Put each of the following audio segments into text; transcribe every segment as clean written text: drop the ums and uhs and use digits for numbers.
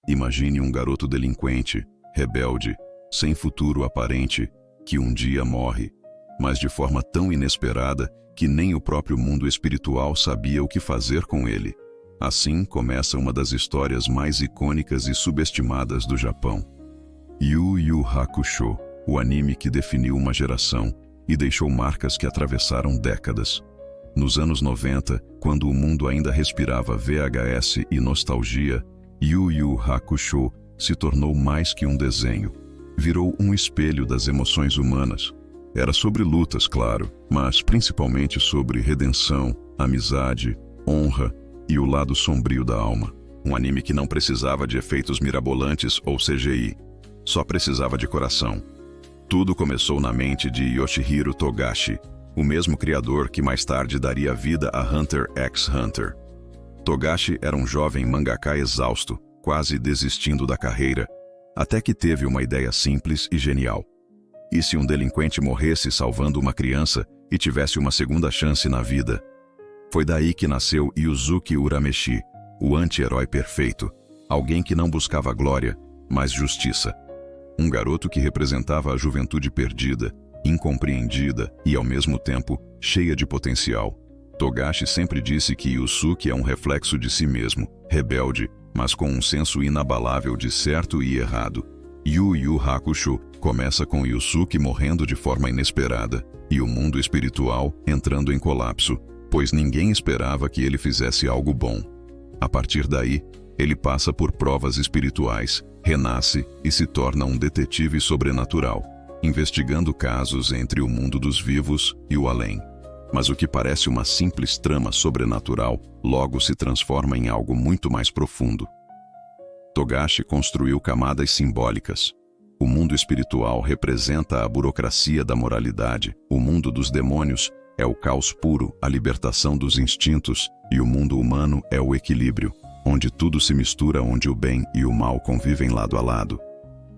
Imagine um garoto delinquente, rebelde, sem futuro aparente, que um dia morre, mas de forma tão inesperada que nem o próprio mundo espiritual sabia o que fazer com ele. Assim começa uma das histórias mais icônicas e subestimadas do Japão. Yu Yu Hakusho, o anime que definiu uma geração e deixou marcas que atravessaram décadas. Nos anos 90, quando o mundo ainda respirava VHS e nostalgia, Yu Yu Hakusho se tornou mais que um desenho. Virou um espelho das emoções humanas. Era sobre lutas, claro, mas principalmente sobre redenção, amizade, honra e o lado sombrio da alma. Um anime que não precisava de efeitos mirabolantes ou CGI, só precisava de coração. Tudo começou na mente de Yoshihiro Togashi, o mesmo criador que mais tarde daria vida a Hunter x Hunter. Togashi era um jovem mangaka exausto, quase desistindo da carreira, até que teve uma ideia simples e genial. E se um delinquente morresse salvando uma criança e tivesse uma segunda chance na vida? Foi daí que nasceu Yuzuki Urameshi, o anti-herói perfeito, alguém que não buscava glória, mas justiça. Um garoto que representava a juventude perdida, incompreendida e, ao mesmo tempo, cheia de potencial. Togashi sempre disse que Yusuke é um reflexo de si mesmo, rebelde, mas com um senso inabalável de certo e errado. Yu Yu Hakusho começa com Yusuke morrendo de forma inesperada e o mundo espiritual entrando em colapso, pois ninguém esperava que ele fizesse algo bom. A partir daí, ele passa por provas espirituais, renasce e se torna um detetive sobrenatural, investigando casos entre o mundo dos vivos e o além. Mas o que parece uma simples trama sobrenatural, logo se transforma em algo muito mais profundo. Togashi construiu camadas simbólicas. O mundo espiritual representa a burocracia da moralidade, o mundo dos demônios é o caos puro, a libertação dos instintos, e o mundo humano é o equilíbrio, onde tudo se mistura, onde o bem e o mal convivem lado a lado.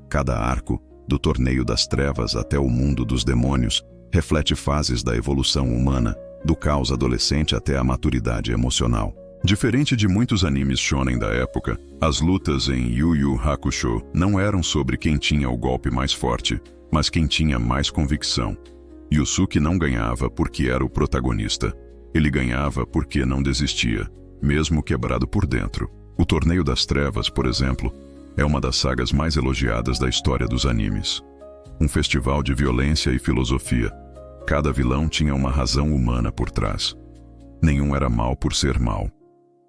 Cada arco, do torneio das trevas até o mundo dos demônios, reflete fases da evolução humana, do caos adolescente até a maturidade emocional. Diferente de muitos animes shonen da época, as lutas em Yu Yu Hakusho não eram sobre quem tinha o golpe mais forte, mas quem tinha mais convicção. Yusuke não ganhava porque era o protagonista. Ele ganhava porque não desistia, mesmo quebrado por dentro. O Torneio das Trevas, por exemplo, é uma das sagas mais elogiadas da história dos animes. Um festival de violência e filosofia. Cada vilão tinha uma razão humana por trás. Nenhum era mal por ser mal.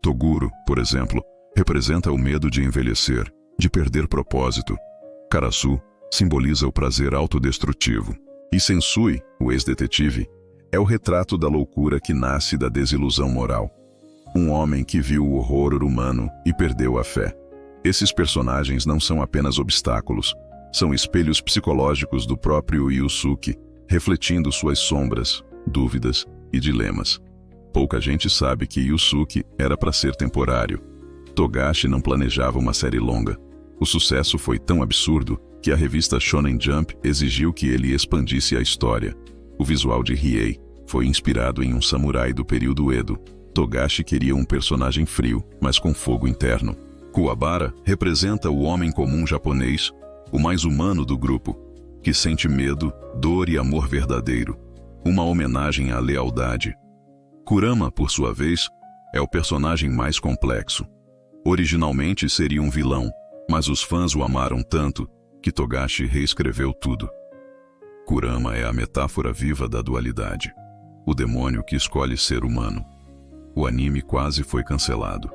Toguro, por exemplo, representa o medo de envelhecer, de perder propósito. Karasu simboliza o prazer autodestrutivo. E Sensui, o ex-detetive, é o retrato da loucura que nasce da desilusão moral. Um homem que viu o horror humano e perdeu a fé. Esses personagens não são apenas obstáculos, são espelhos psicológicos do próprio Yusuke, refletindo suas sombras, dúvidas e dilemas. Pouca gente sabe que Yusuke era para ser temporário. Togashi não planejava uma série longa. O sucesso foi tão absurdo que a revista Shonen Jump exigiu que ele expandisse a história. O visual de Riei foi inspirado em um samurai do período Edo. Togashi queria um personagem frio, mas com fogo interno. Kuwabara representa o homem comum japonês, o mais humano do grupo, que sente medo, dor e amor verdadeiro. Uma homenagem à lealdade. Kurama, por sua vez, é o personagem mais complexo. Originalmente seria um vilão, mas os fãs o amaram tanto que Togashi reescreveu tudo. Kurama é a metáfora viva da dualidade. O demônio que escolhe ser humano. O anime quase foi cancelado.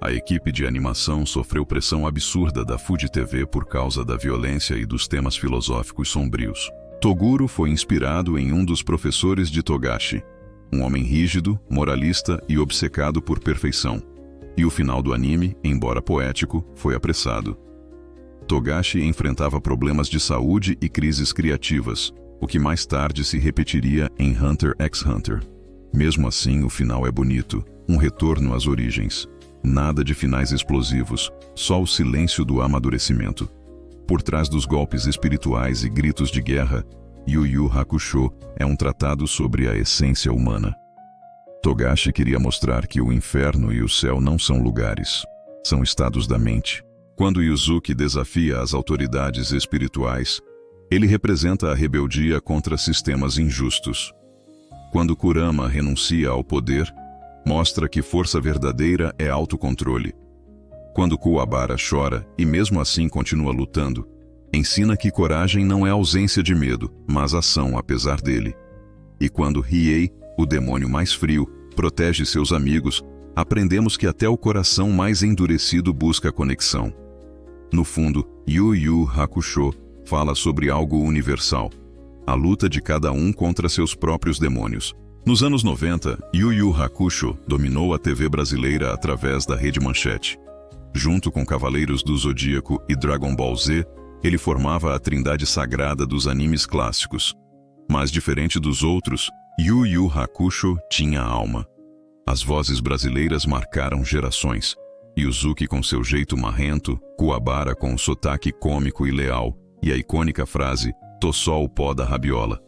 A equipe de animação sofreu pressão absurda da Fuji TV por causa da violência e dos temas filosóficos sombrios. Toguro foi inspirado em um dos professores de Togashi, um homem rígido, moralista e obcecado por perfeição. E o final do anime, embora poético, foi apressado. Togashi enfrentava problemas de saúde e crises criativas, o que mais tarde se repetiria em Hunter x Hunter. Mesmo assim, o final é bonito, um retorno às origens. Nada de finais explosivos, só o silêncio do amadurecimento. Por trás dos golpes espirituais e gritos de guerra, Yu Yu Hakusho é um tratado sobre a essência humana. Togashi queria mostrar que o inferno e o céu não são lugares, são estados da mente. Quando Yuzuki desafia as autoridades espirituais, ele representa a rebeldia contra sistemas injustos. Quando Kurama renuncia ao poder, mostra que força verdadeira é autocontrole. Quando Kuwabara chora e mesmo assim continua lutando, ensina que coragem não é ausência de medo, mas ação apesar dele. E quando Riei, o demônio mais frio, protege seus amigos, aprendemos que até o coração mais endurecido busca conexão. No fundo, Yu Yu Hakusho fala sobre algo universal: a luta de cada um contra seus próprios demônios. Nos anos 90, Yu Yu Hakusho dominou a TV brasileira através da Rede Manchete. Junto com Cavaleiros do Zodíaco e Dragon Ball Z, ele formava a trindade sagrada dos animes clássicos. Mas diferente dos outros, Yu Yu Hakusho tinha alma. As vozes brasileiras marcaram gerações. Yuzuki com seu jeito marrento, Kuwabara com um sotaque cômico e leal, e a icônica frase, "Tô só o pó da rabiola".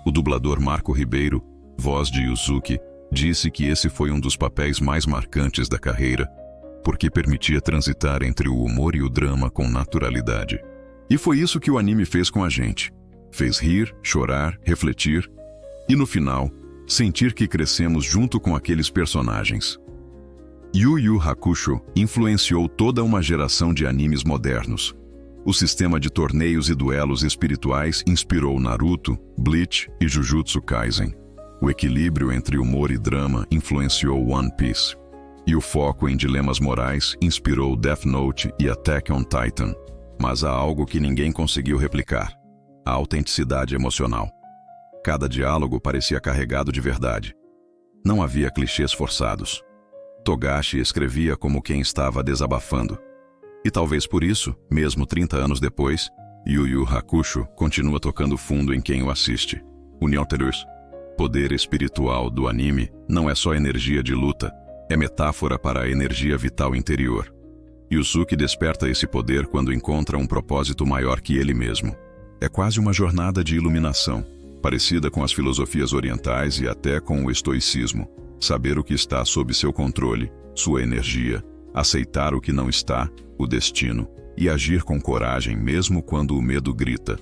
O dublador Marco Ribeiro, voz de Yuzuki, disse que esse foi um dos papéis mais marcantes da carreira, porque permitia transitar entre o humor e o drama com naturalidade. E foi isso que o anime fez com a gente. Fez rir, chorar, refletir, e no final, sentir que crescemos junto com aqueles personagens. Yu Yu Hakusho influenciou toda uma geração de animes modernos. O sistema de torneios e duelos espirituais inspirou Naruto, Bleach e Jujutsu Kaisen. O equilíbrio entre humor e drama influenciou One Piece. E o foco em dilemas morais inspirou Death Note e Attack on Titan. Mas há algo que ninguém conseguiu replicar: a autenticidade emocional. Cada diálogo parecia carregado de verdade. Não havia clichês forçados. Togashi escrevia como quem estava desabafando. E talvez por isso, mesmo 30 anos depois, Yu Yu Hakusho continua tocando fundo em quem o assiste. O Nautilus, poder espiritual do anime, não é só energia de luta, é metáfora para a energia vital interior. Yuzuki desperta esse poder quando encontra um propósito maior que ele mesmo. É quase uma jornada de iluminação, parecida com as filosofias orientais e até com o estoicismo. Saber o que está sob seu controle, sua energia, aceitar o que não está, o destino, e agir com coragem mesmo quando o medo grita.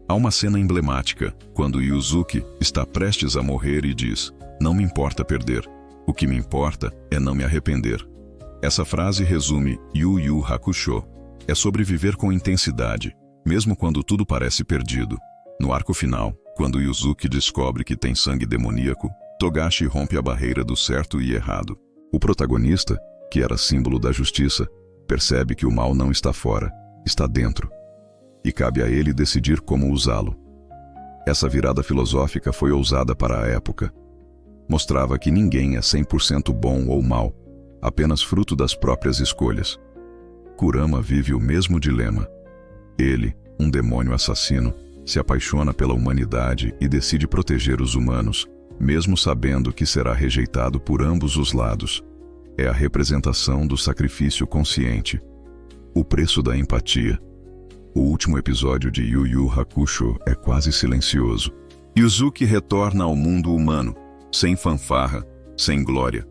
Há uma cena emblemática, quando Yuzuki está prestes a morrer e diz: "Não me importa perder, o que me importa é não me arrepender". Essa frase resume Yu Yu Hakusho. É sobre viver com intensidade, mesmo quando tudo parece perdido. No arco final, quando Yuzuki descobre que tem sangue demoníaco, Togashi rompe a barreira do certo e errado. O protagonista, que era símbolo da justiça, percebe que o mal não está fora, está dentro. E cabe a ele decidir como usá-lo. Essa virada filosófica foi ousada para a época. Mostrava que ninguém é 100% bom ou mal, apenas fruto das próprias escolhas. Kurama vive o mesmo dilema. Ele, um demônio assassino, se apaixona pela humanidade e decide proteger os humanos, mesmo sabendo que será rejeitado por ambos os lados. É a representação do sacrifício consciente. O preço da empatia. O último episódio de Yu Yu Hakusho é quase silencioso. Yuzuki retorna ao mundo humano, sem fanfarra, sem glória.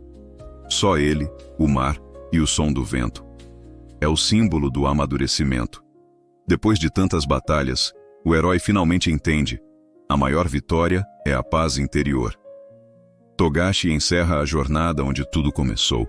Só ele, o mar e o som do vento. É o símbolo do amadurecimento. Depois de tantas batalhas, o herói finalmente entende: a maior vitória é a paz interior. Togashi encerra a jornada onde tudo começou,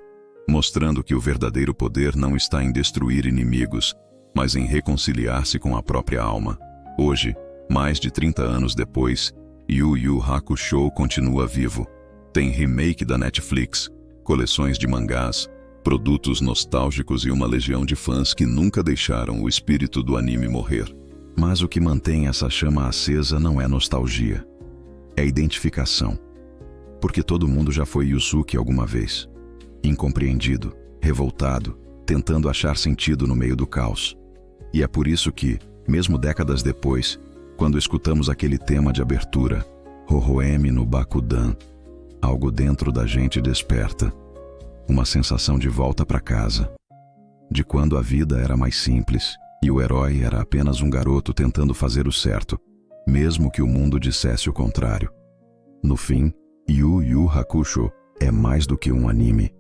mostrando que o verdadeiro poder não está em destruir inimigos, mas em reconciliar-se com a própria alma. Hoje, mais de 30 anos depois, Yu Yu Hakusho continua vivo. Tem remake da Netflix, coleções de mangás, produtos nostálgicos e uma legião de fãs que nunca deixaram o espírito do anime morrer. Mas o que mantém essa chama acesa não é nostalgia, é identificação. Porque todo mundo já foi Yuzuki alguma vez. Incompreendido, revoltado, tentando achar sentido no meio do caos. E é por isso que, mesmo décadas depois, quando escutamos aquele tema de abertura, Hohoemi no Bakudan, algo dentro da gente desperta. Uma sensação de volta para casa. De quando a vida era mais simples e o herói era apenas um garoto tentando fazer o certo, mesmo que o mundo dissesse o contrário. No fim, Yu Yu Hakusho é mais do que um anime.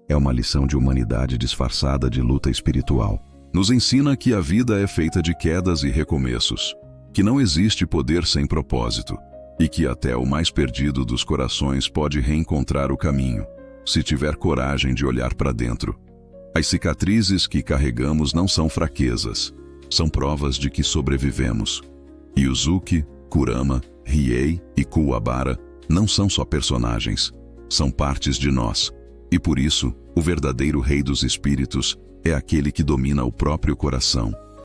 É uma lição de humanidade disfarçada de luta espiritual. Nos ensina que a vida é feita de quedas e recomeços, que não existe poder sem propósito, e que até o mais perdido dos corações pode reencontrar o caminho, se tiver coragem de olhar para dentro. As cicatrizes que carregamos não são fraquezas, são provas de que sobrevivemos. Yuzuki, Kurama, Riei e Kuwabara não são só personagens, são partes de nós. E por isso, o verdadeiro rei dos espíritos é aquele que domina o próprio coração.